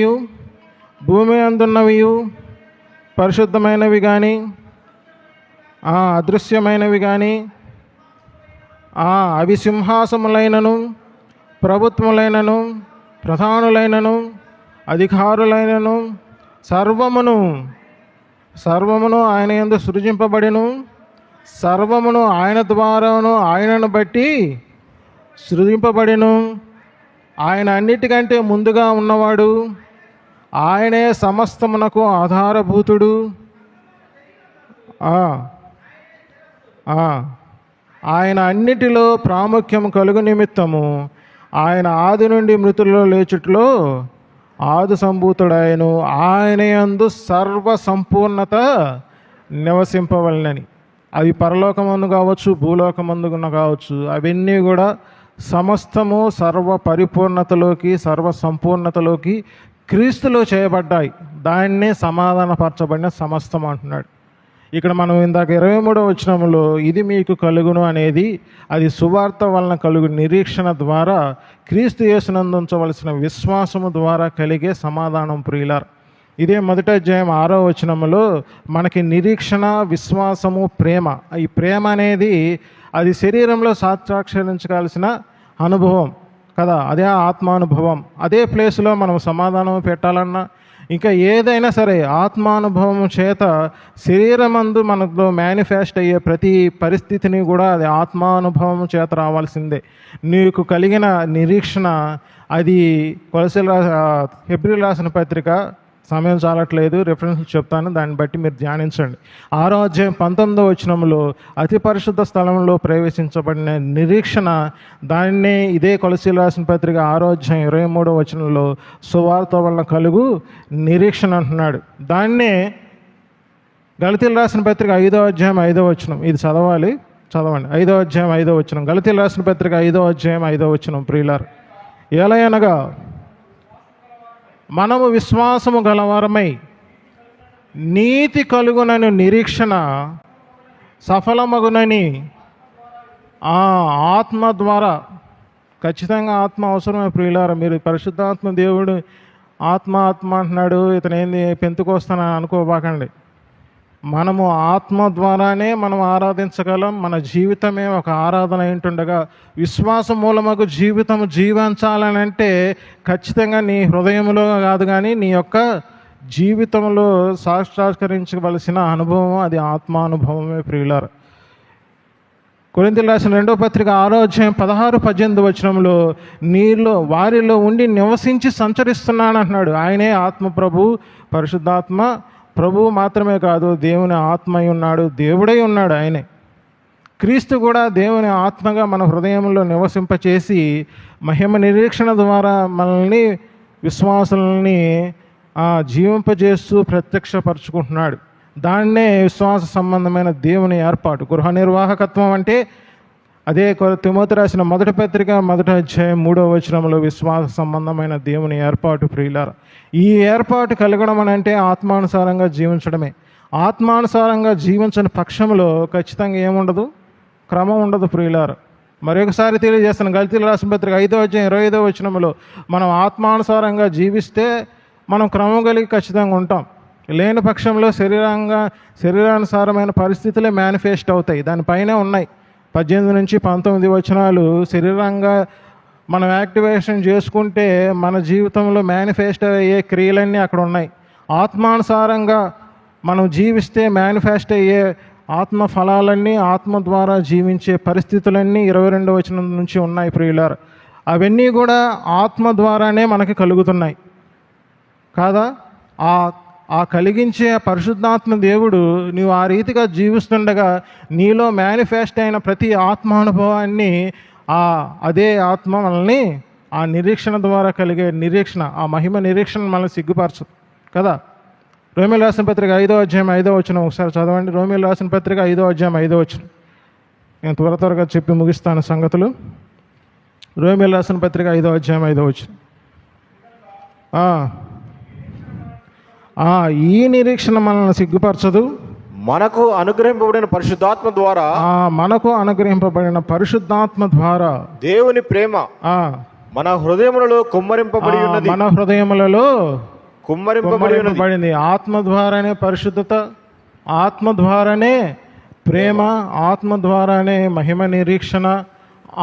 భూమి అందున్నవి పరిశుద్ధమైనవి కానీ అదృశ్యమైనవి కానీ అవి సింహాసములైనను ప్రభుత్వములైనను ప్రధానులైనను అధికారులైనను సర్వమును ఆయన యందు సృజింపబడిను, సర్వమును ఆయన ద్వారాను ఆయనను బట్టి సృజింపబడిను. ఆయన అన్నిటికంటే ముందుగా ఉన్నవాడు, ఆయనే సమస్తమునకు ఆధారభూతుడు. ఆయన అన్నిటిలో ప్రాముఖ్యం కలుగు నిమిత్తము ఆయన ఆది నుండి మృతుల్లో లేచుట్లో ఆది సంభూతుడాయను. ఆయన యందు సర్వ సంపూర్ణత నివసింపవలనని. అవి పరలోకమందు కావచ్చు, భూలోకమందు కావచ్చు, అవన్నీ కూడా సమస్తము సర్వ పరిపూర్ణతలోకి, సర్వ సంపూర్ణతలోకి క్రీస్తులో చేయబడ్డాయి. దాన్నే సమాధానపరచబడిన సమస్తం అంటున్నాడు. ఇక్కడ మనం ఇందాక 23వ వచనంలో ఇది మీకు కలుగును అనేది, అది సువార్త వలన కలుగు నిరీక్షణ ద్వారా క్రీస్తు యేసునందు ఉంచవలసిన విశ్వాసము ద్వారా కలిగే సమాధానం ప్రియులార్. ఇదే 1వ అధ్యాయం 6వ వచనంలో మనకి నిరీక్షణ, విశ్వాసము, ప్రేమ. ఈ ప్రేమ అనేది అది శరీరంలో సాక్షాత్కరించవలసిన అనుభవం కదా, అదే ఆత్మానుభవం. అదే ప్లేస్లో మనం సమాధానం పెట్టాలన్నా ఇంకా ఏదైనా సరే ఆత్మానుభవం చేత శరీరమందు మనలో మేనిఫెస్ట్ అయ్యే ప్రతి పరిస్థితిని కూడా అది ఆత్మానుభవం చేత రావాల్సిందే. నీకు కలిగిన నిరీక్షణ అది హెబ్రీయులకు రాసిన పత్రిక, సమయం చాలట్లేదు, రెఫరెన్స్ చెప్తాను, దాన్ని బట్టి మీరు ధ్యానించండి. 6వ అధ్యాయం 19వ వచనంలో అతి పరిశుద్ధ స్థలంలో ప్రవేశించబడిన నిరీక్షణ, దాన్నే ఇదే కొలసీయులకు రాసిన పత్రిక 6వ అధ్యాయం 23వ వచనంలో సువార్త వలన కలుగు నిరీక్షణ అంటున్నాడు. దాన్నే గలతీయులకు రాసిన పత్రిక 5వ అధ్యాయం 5వ వచనం. ఇది చదవండి. 5వ అధ్యాయం 5వ వచనం. గలతీయులకు రాసిన పత్రిక 5వ అధ్యాయం 5వ వచనం. ప్రియులార్, ఎలయనగా మనము విశ్వాసము గలవారమై నీతి కలుగునని నిరీక్షణ సఫలమగునని ఆత్మ ద్వారా. ఖచ్చితంగా ఆత్మ అవసరమే ప్రియులారా. మీరు పరిశుద్ధాత్మ దేవుడు ఆత్మ ఆత్మ అంటున్నాడు, ఇతను ఏంది పెంతుకొస్తానని అనుకోబాకండి. మనము ఆత్మ ద్వారానే మనం ఆరాధించగలం. మన జీవితమే ఒక ఆరాధన ఏంటుండగా విశ్వాస మూలమగు జీవితం జీవించాలని అంటే ఖచ్చితంగా నీ హృదయంలో కాదు కానీ నీ యొక్క జీవితంలో సాక్షాత్కరించవలసిన అనుభవం అది ఆత్మానుభవమే ప్రియులారా. కొరింథీయులకు రాసిన 2వ పత్రిక 6వ అధ్యాయం 16-18 వచనంలో నీలో వారిలో ఉండి నివసించి సంచరిస్తున్నాను అంటున్నాడు. ఆయనే ఆత్మ ప్రభు, పరిశుద్ధాత్మ ప్రభువు మాత్రమే కాదు, దేవుని ఆత్మ అయి ఉన్నాడు, దేవుడై ఉన్నాడు ఆయనే. క్రీస్తు కూడా దేవుని ఆత్మగా మన హృదయంలో నివసింపచేసి మహిమ నిరీక్షణ ద్వారా మనల్ని విశ్వాసాలని జీవింపజేస్తూ ప్రత్యక్షపరచుకుంటున్నాడు. దాన్నే విశ్వాస సంబంధమైన దేవుని ఏర్పాటు. గృహ నిర్వాహకత్వం అంటే అదే తిమోతి రాసిన 1వ పత్రిక 1వ అధ్యాయం 3వ వచనంలో విశ్వాస సంబంధమైన దేవుని ఏర్పాటు ప్రియులారా. ఈ ఏర్పాటు కలగడం అని అంటే ఆత్మానుసారంగా జీవించడమే. ఆత్మానుసారంగా జీవించని పక్షంలో ఖచ్చితంగా ఏముండదు, క్రమం ఉండదు ప్రియులారా. మరొకసారి తెలియజేస్తాను, గలతీయులకు రాసిన పత్రిక 5వ అధ్యాయం 25వ వచనంలో మనం ఆత్మానుసారంగా జీవిస్తే మనం క్రమం కలిగి ఖచ్చితంగా ఉంటాం. లేని పక్షంలో శరీరానుసారమైన పరిస్థితులే మేనిఫెస్ట్ అవుతాయి, దానిపైనే ఉన్నాయి. 18-19 వచనాలు శరీరంగా మనం యాక్టివేషన్ చేసుకుంటే మన జీవితంలో మేనిఫెస్ట్ అయ్యే క్రియలన్నీ అక్కడ ఉన్నాయి. ఆత్మానుసారంగా మనం జీవిస్తే మేనిఫెస్ట్ అయ్యే ఆత్మ ఫలాలన్నీ, ఆత్మ ద్వారా జీవించే పరిస్థితులన్నీ 22వ వచనం నుంచి ఉన్నాయి ప్రియులారా. అవన్నీ కూడా ఆత్మ ద్వారానే మనకి కలుగుతున్నాయి కాదా? ఆ కలిగించే పరిశుద్ధాత్మ దేవుడు నీవు ఆ రీతిగా జీవిస్తుండగా నీలో మేనిఫెస్ట్ అయిన ప్రతి ఆత్మానుభవాన్ని అదే ఆత్మ మనల్ని ఆ నిరీక్షణ ద్వారా కలిగే నిరీక్షణ, ఆ మహిమ నిరీక్షణ మనల్ని సిగ్గుపరచదు కదా. రోమీయులకు రాసిన పత్రిక 5వ అధ్యాయం 5వ వచనం ఒకసారి చదవండి. రోమీయులకు రాసిన పత్రిక 5వ అధ్యాయం 5వ వచనం. నేను త్వరగా చెప్పి ముగిస్తాను సంగతులు. రోమీయులకు రాసిన పత్రిక 5వ అధ్యాయం 5వ వచనం. ఈ నిరీక్షణ మనల్ని సిగ్గుపరచదు. మనకు అనుగ్రహింపబడిన పరిశుద్ధాత్మ ద్వారా దేవుని ప్రేమ మన హృదయములలో కుమ్మరింపబడి కుమ్మరింపబడింది. ఆత్మ ద్వారానే పరిశుద్ధత, ఆత్మ ద్వారానే ప్రేమ, ఆత్మ ద్వారానే మహిమ నిరీక్షణ,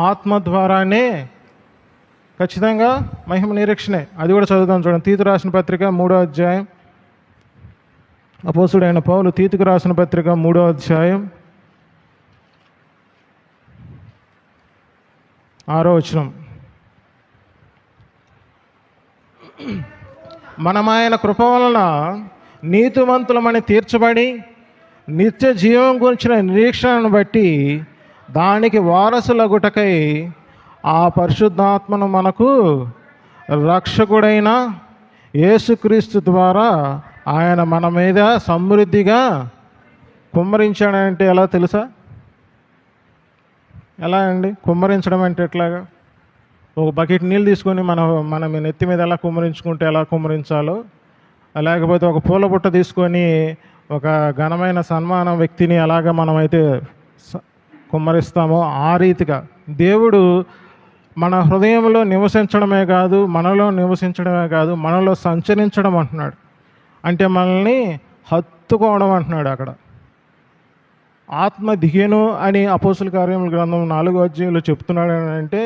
ఆత్మ ద్వారానే ఖచ్చితంగా మహిమ నిరీక్షణే. అది కూడా చదువుతాం చూడండి. తీతు రాసిన పత్రిక 3వ అధ్యాయం, అపోస్తుడైన పౌలు తీతుకు రాసిన పత్రిక 3వ అధ్యాయం 6వ వచనం. మనం ఆయన కృప వలన నీతిమంతులమని తీర్చబడి నిత్య జీవం గురించిన నిరీక్షణను బట్టి దానికి వారసులగుటకై ఆ పరిశుద్ధాత్మను మనకు రక్షకుడైన యేసుక్రీస్తు ద్వారా ఆయన మన మీద సమృద్ధిగా కుమ్మరించాడంటే ఎలా తెలుసా? ఎలా అండి కుమ్మరించడం అంటే ఎట్లాగా? ఒక బకెట్ నీళ్ళు తీసుకొని మన నెత్తి మీద ఎలా కుమ్మరించుకుంటే ఎలా కుమ్మరించాలో, లేకపోతే ఒక పూల బుట్ట తీసుకొని ఒక ఘనమైన సన్మాన వ్యక్తిని ఎలాగ మనమైతే కుమ్మరిస్తామో ఆ రీతిగా దేవుడు మన హృదయంలో నివసించడమే కాదు, మనలో నివసించడమే కాదు, మనలో సంచరించడం అంటున్నాడు. అంటే మనల్ని హత్తుకోవడం అంటున్నాడు. అక్కడ ఆత్మ దిగేను అని అపోస్తుల కార్యముల గ్రంథం 4వ అధ్యాయంలో చెప్తున్నాడు అని అంటే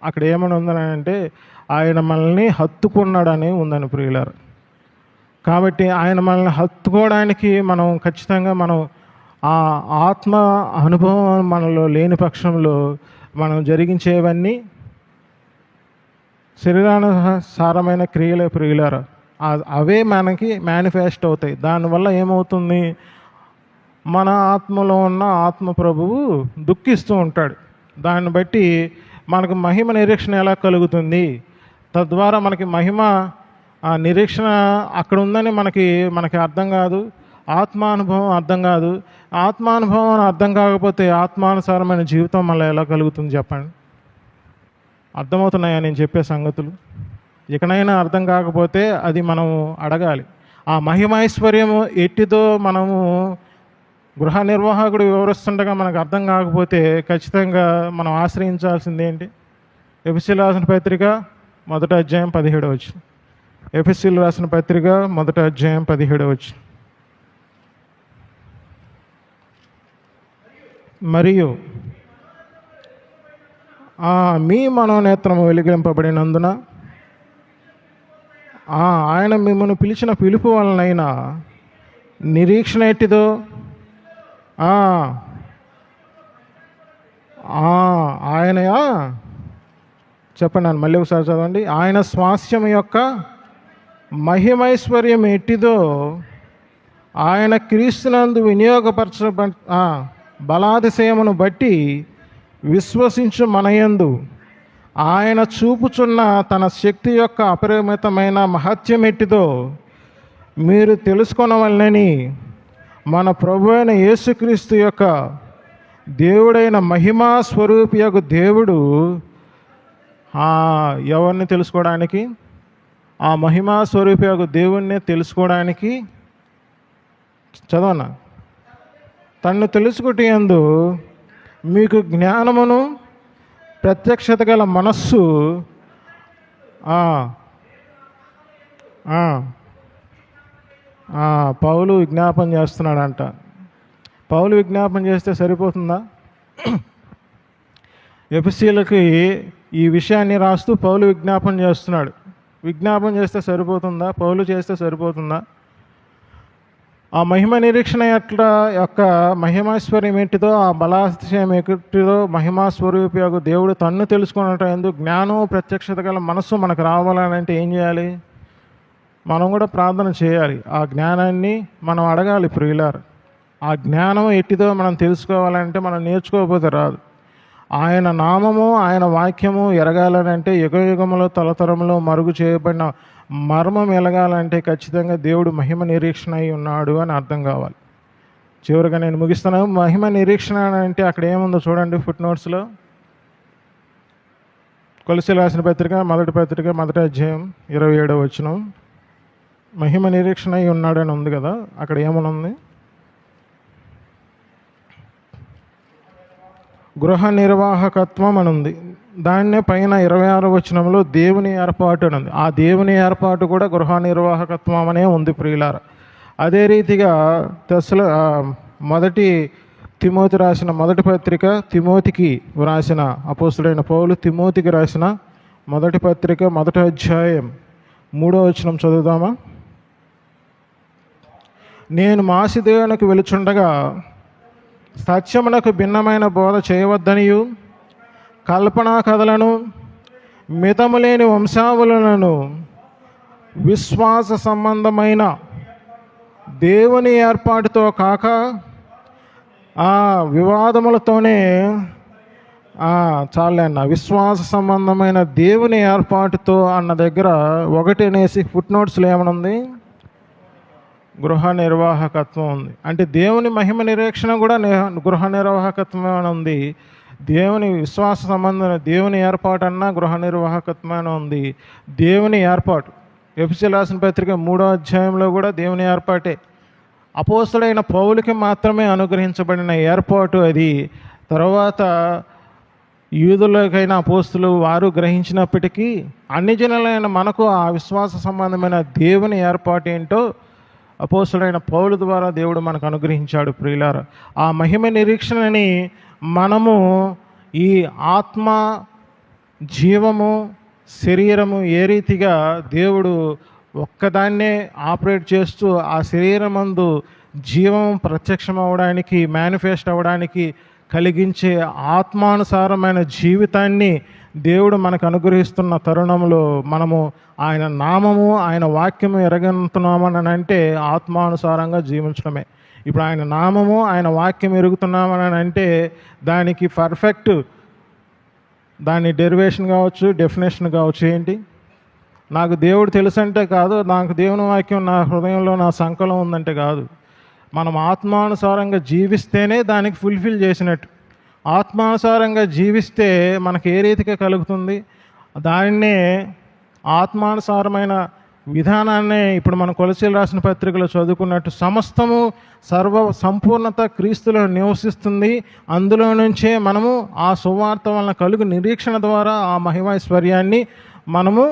అక్కడ ఏమని ఉందని అంటే ఆయన మనల్ని హత్తుకున్నాడని ఉందని ప్రియులారు. కాబట్టి ఆయన మనల్ని హత్తుకోవడానికి మనం ఖచ్చితంగా ఆ ఆత్మ అనుభవం మనలో లేని పక్షంలో మనం జరిగించేవన్నీ శరీరానుసారమైన క్రియలే ప్రియులారు. అవే మనకి మేనిఫెస్ట్ అవుతాయి. దానివల్ల ఏమవుతుంది, మన ఆత్మలో ఉన్న ఆత్మ ప్రభువు దుఃఖిస్తూ ఉంటాడు. దాన్ని బట్టి మనకు మహిమ నిరీక్షణ ఎలా కలుగుతుంది, తద్వారా మనకి మహిమ నిరీక్షణ అక్కడ ఉందని మనకి అర్థం కాదు. ఆత్మానుభవం అర్థం కాదు. ఆత్మానుభవం అర్థం కాకపోతే ఆత్మానుసారమైన జీవితం మళ్ళీ ఎలా కలుగుతుంది చెప్పండి? అర్థమవుతున్నాయా నేను చెప్పే సంగతులు? ఇకనైనా అర్థం కాకపోతే అది మనం అడగాలి. ఆ మహిమైశ్వర్యము ఎట్టిదో మనము గృహ నిర్వాహకుడు వివరిస్తుండగా మనకు అర్థం కాకపోతే ఖచ్చితంగా మనం ఆశ్రయించాల్సింది ఏంటి? ఎఫెసీయులకు రాసిన పత్రిక 1వ అధ్యాయం 17వ వచనం. ఎఫెసీయులకు రాసిన పత్రిక 1వ అధ్యాయం 17వ వచనం. మరియు మీ మనోనేత్రము వెలిగింపబడినందున ఆయన మిమ్మల్ని పిలిచిన పిలుపు వలనైనా నిరీక్షణ ఎట్టిదో ఆయన చెప్పండి, మళ్ళీ ఒకసారి చదవండి. ఆయన స్వాస్థ్యం యొక్క మహిమైశ్వర్యం ఎట్టిదో ఆయన క్రీస్తునందు వినియోగపరచ బలాతిశయమును బట్టి విశ్వసించు మనయందు ఆయన చూపుచున్న తన శక్తి యొక్క అపరిమితమైన మహత్యం ఎట్టిదో మీరు తెలుసుకొనవలనని మన ప్రభువైన యేసుక్రీస్తు యొక్క దేవుడైన మహిమా స్వరూపియగు దేవుడు ఎవరిని తెలుసుకోవడానికి, ఆ మహిమా స్వరూపియగు దేవుణ్ణి తెలుసుకోవడానికి చదవనా, తన్ను తెలుసుకుటయందు మీకు జ్ఞానమును ప్రత్యక్షత గల మనస్సు పౌలు విజ్ఞాపన చేస్తున్నాడంట. పౌలు విజ్ఞాపన చేస్తే సరిపోతుందా? ఎఫెసీయులకి ఈ విషయాన్ని రాస్తూ పౌలు విజ్ఞాపన చేస్తున్నాడు. విజ్ఞాపన చేస్తే సరిపోతుందా? పౌలు చేస్తే సరిపోతుందా? ఆ మహిమ నిరీక్షణ యొక్క మహిమాశ్వర్యం ఏంటిదో, ఆ బలాతిశయం ఏంటిదో, మహిమాస్వరూపియగు దేవుడు తన్ను తెలుసుకున్నట్టు ఎందుకు జ్ఞానం ప్రత్యక్షత గల మనస్సు మనకు రావాలని అంటే ఏం చేయాలి? మనం కూడా ప్రార్థన చేయాలి. ఆ జ్ఞానాన్ని మనం అడగాలి. ప్రియులారు, ఆ జ్ఞానం ఎట్టిదో మనం తెలుసుకోవాలంటే మనం నేర్చుకోకపోతే రాదు. ఆయన నామము ఆయన వాక్యము ఎరగాలనంటే యుగ యుగములో తలతరములో మరుగు చేయబడిన మర్మం ఎలగాలంటే ఖచ్చితంగా దేవుడు మహిమ నిరీక్షణ అయి ఉన్నాడు అని అర్థం కావాలి. చివరిగా నేను ముగిస్తున్నాను. మహిమ నిరీక్షణ అంటే అక్కడ ఏముందో చూడండి, ఫుట్ నోట్స్లో. కొలసీయులకు రాసిన పత్రిక 1వ అధ్యాయం 27వ వచనం. మహిమ నిరీక్షణ అయి ఉన్నాడని ఉంది కదా, అక్కడ ఏమనుంది? గృహ నిర్వాహకత్వం అని ఉంది. దాన్నే పైన 26వ వచనంలో దేవుని ఏర్పాటు అని ఉంది. ఆ దేవుని ఏర్పాటు కూడా గృహ నిర్వాహకత్వం అనే ఉంది ప్రియులార. అదే రీతిగా మొదటి తిమోతి రాసిన మొదటి పత్రిక, తిమోతికి రాసిన అపోస్తుడైన పౌలు తిమోతికి రాసిన మొదటి పత్రిక 1వ అధ్యాయం 3వ వచనం చదువుదామా? నేను మాసిదోనుకు వెలుచుండగా సత్యమునకు భిన్నమైన బోధ చేయవద్దనియు కల్పనా కథలను మితములేని వంశావళులను విశ్వాస సంబంధమైన దేవుని ఏర్పాటుతో కాక వివాదములతోనే చాలే అన్న, విశ్వాస సంబంధమైన దేవుని ఏర్పాటుతో అన్న దగ్గర ఒకటి అనేసి ఫుట్ నోట్స్లో ఏమనుంది? గృహ నిర్వాహకత్వం ఉంది. అంటే దేవుని మహిమ నిరీక్షణ కూడా గృహ నిర్వాహకత్వం అని ఉంది. దేవుని విశ్వాస సంబంధమైన దేవుని ఏర్పాటు అన్నా గృహ నిర్వాహకత్వం ఉంది. దేవుని ఏర్పాటు ఎఫెసీయులకు రాసిన పత్రిక 3వ అధ్యాయంలో కూడా దేవుని ఏర్పాటే. అపోస్తుడైన పౌలుకి మాత్రమే అనుగ్రహించబడిన ఏర్పాటు అది. తర్వాత యూదులకైన అపోస్తులు వారు గ్రహించినప్పటికీ అన్ని జనులైన మనకు ఆ విశ్వాస సంబంధమైన దేవుని ఏర్పాటు ఏంటో అపోస్తుడైన పౌలు ద్వారా దేవుడు మనకు అనుగ్రహించాడు. ప్రియులారా, ఆ మహిమ నిరీక్షణని మనము ఈ ఆత్మ, జీవము, శరీరము ఏ రీతిగా దేవుడు ఒక్కదాన్నే ఆపరేట్ చేస్తూ ఆ శరీరమందు జీవం ప్రత్యక్షం అవ్వడానికి, మేనిఫెస్ట్ అవ్వడానికి కలిగించే ఆత్మానుసారమైన జీవితాన్ని దేవుడు మనకు అనుగ్రహిస్తున్న తరుణంలో మనము ఆయన నామము ఆయన వాక్యము ఎరగనుతున్నామని అంటే ఆత్మానుసారంగా జీవించడమే. ఇప్పుడు ఆయన నామము ఆయన వాక్యం ఎరుగుతున్నామని అంటే దానికి పర్ఫెక్ట్ దాని డెరివేషన్ కావచ్చు, డెఫినేషన్ కావచ్చు. ఏంటి? నాకు దేవుడు తెలుసు అంటే కాదు, నాకు దేవుని వాక్యం నా హృదయంలో నా సంకలం ఉందంటే కాదు. మనం ఆత్మానుసారంగా జీవిస్తేనే దానికి ఫుల్ఫిల్ చేసినట్టు. ఆత్మానుసారంగా జీవిస్తే మనకు ఏ రీతిగా కలుగుతుంది? దాన్నే ఆత్మానుసారమైన విధానాన్నే ఇప్పుడు మనం కొలసీయులకు రాసిన పత్రికలో చదువుకున్నట్టు సమస్తము సంపూర్ణత క్రీస్తులో నివసిస్తుంది. అందులో నుంచే మనము ఆ సువార్త వలన కలుగు నిరీక్షణ ద్వారా ఆ మహిమైశ్వర్యాన్ని మనము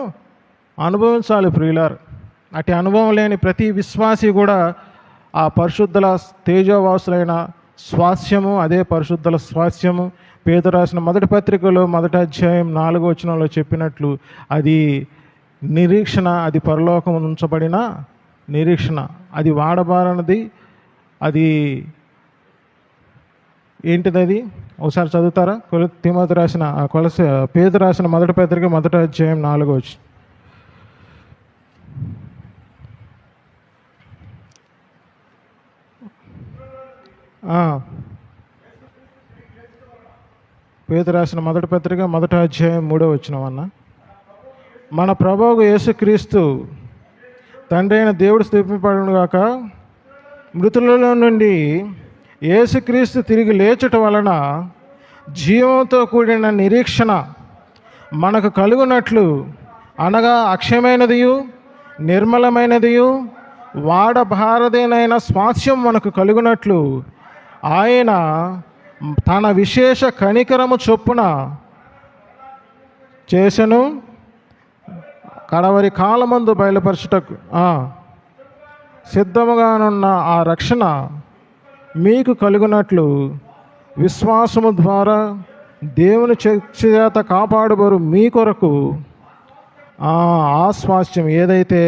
అనుభవించాలి ప్రియులారు. అటు అనుభవం లేని ప్రతి విశ్వాసి కూడా ఆ పరిశుద్ధుల తేజోవాసులైన స్వాస్యము, అదే పరిశుద్ధుల స్వాస్యము. పేతురు రాసిన మొదటి పత్రికలో 1వ అధ్యాయం 4వ వచనంలో చెప్పినట్లు అది నిరీక్షణ, అది పరలోకం ఉంచబడిన నిరీక్షణ, అది వాడబారనిది. అది ఏంటిది? అది ఒకసారి చదువుతారా? తిమోతి రాసిన పేతురు రాసిన మొదటి పత్రిక 1వ అధ్యాయం 4వ వచనం. పేతురు రాసిన మొదటి పత్రిక 1వ అధ్యాయం 3వ వచనం అన్న. మన ప్రభువు యేసుక్రీస్తు తండ్రి అయిన దేవుడు స్తుతింపబడును గాక. మృతులలో నుండి యేసుక్రీస్తు తిరిగి లేచుట వలన జీవంతో కూడిన నిరీక్షణ మనకు కలుగునట్లు, అనగా అక్షయమైనదియు నిర్మలమైనదియు వాడబారదేనైన స్వాస్యం మనకు కలుగునట్లు ఆయన తన విశేష కనికరము చొప్పున చేసెను. కడవరి కాలమందు బయలుపరచుటకు సిద్ధముగానున్న ఆ రక్షణ మీకు కలుగునట్లు విశ్వాసము ద్వారా దేవుని చేత కాపాడుబరు మీ కొరకు ఆ స్వాస్థ్యం ఏదైతే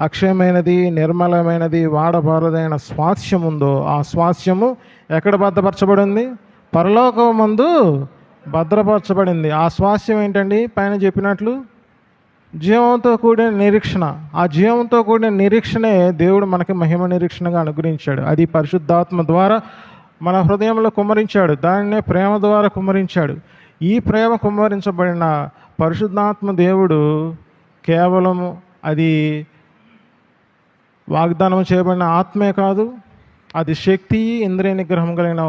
అక్షయమైనది నిర్మలమైనది వాడబారదైన స్వాస్థ్యం ఉందో ఆ స్వాస్థ్యము ఎక్కడ భద్రపరచబడింది? పరలోకమందు భద్రపరచబడింది. ఆ స్వాస్థ్యం ఏంటండి? పైన చెప్పినట్లు జీవంతో కూడిన నిరీక్షణ. ఆ జీవంతో కూడిన నిరీక్షణే దేవుడు మనకి మహిమ నిరీక్షణగా అనుగ్రహించాడు. అది పరిశుద్ధాత్మ ద్వారా మన హృదయంలో కుమ్మరించాడు. దాన్నే ప్రేమ ద్వారా కుమ్మరించాడు. ఈ ప్రేమ కుమ్మరించబడిన పరిశుద్ధాత్మ దేవుడు కేవలము అది వాగ్దానం చేయబడిన ఆత్మే కాదు, అది శక్తి, ఇంద్రియ నిగ్రహం కలిగిన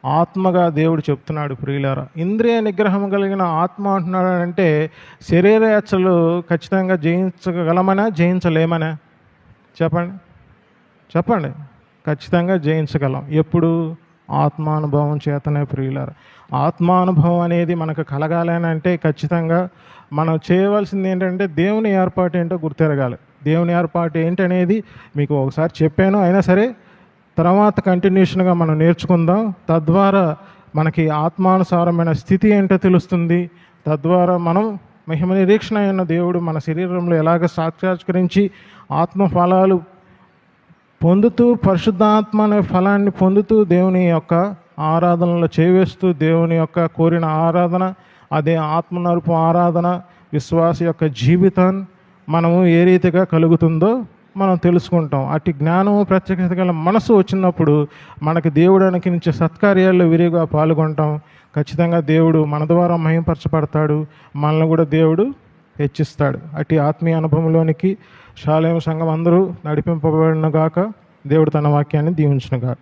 ఆత్మగా దేవుడు చెప్తున్నాడు. ప్రియులారా, ఇంద్రియ నిగ్రహం కలిగిన ఆత్మ అంటున్నాడు అంటే శరీర యాత్రలు ఖచ్చితంగా జయించగలమనా జయించలేమనా? చెప్పండి. ఖచ్చితంగా జయించగలం. ఎప్పుడు? ఆత్మానుభవం చేతనే. ప్రియులారా, ఆత్మానుభవం అనేది మనకు కలగాలని అంటే ఖచ్చితంగా మనం చేయవలసింది ఏంటంటే దేవుని ఏర్పాటు ఏంటో గుర్తెరగాలి. దేవుని ఏర్పాటు ఏంటనేది మీకు ఒకసారి చెప్పాను, అయినా సరే తర్వాత కంటిన్యూషన్గా మనం నేర్చుకుందాం. తద్వారా మనకి ఆత్మానుసారమైన స్థితి ఏంటో తెలుస్తుంది. తద్వారా మనం మహిమ నిరీక్షణ అయిన దేవుడు మన శరీరంలో ఎలాగ సాక్షాత్కరించి ఆత్మ ఫలాలు పొందుతూ, పరిశుద్ధాత్మ అనే ఫలాన్ని పొందుతూ దేవుని యొక్క ఆరాధనలో చేవేస్తూ, దేవుని యొక్క కోరిన ఆరాధన, అదే ఆత్మనరుపు ఆరాధన, విశ్వాస యొక్క జీవితం మనము ఏ రీతిగా కలుగుతుందో మనం తెలుసుకుంటాం. అట్టి జ్ఞానము ప్రత్యేకత గల మనసు వచ్చినప్పుడు మనకి దేవుడు అనుకరించే సత్కార్యాల్లో విరిగా పాల్గొంటాం. ఖచ్చితంగా దేవుడు మన ద్వారా మహింపరచబడతాడు, మనల్ని కూడా దేవుడు హెచ్చిస్తాడు. అట్టి ఆత్మీయ అనుభవంలోనికి షాలేం సంఘం అందరూ నడిపింపబడిన గాక. దేవుడు తన వాక్యాన్ని దీవించును గాక.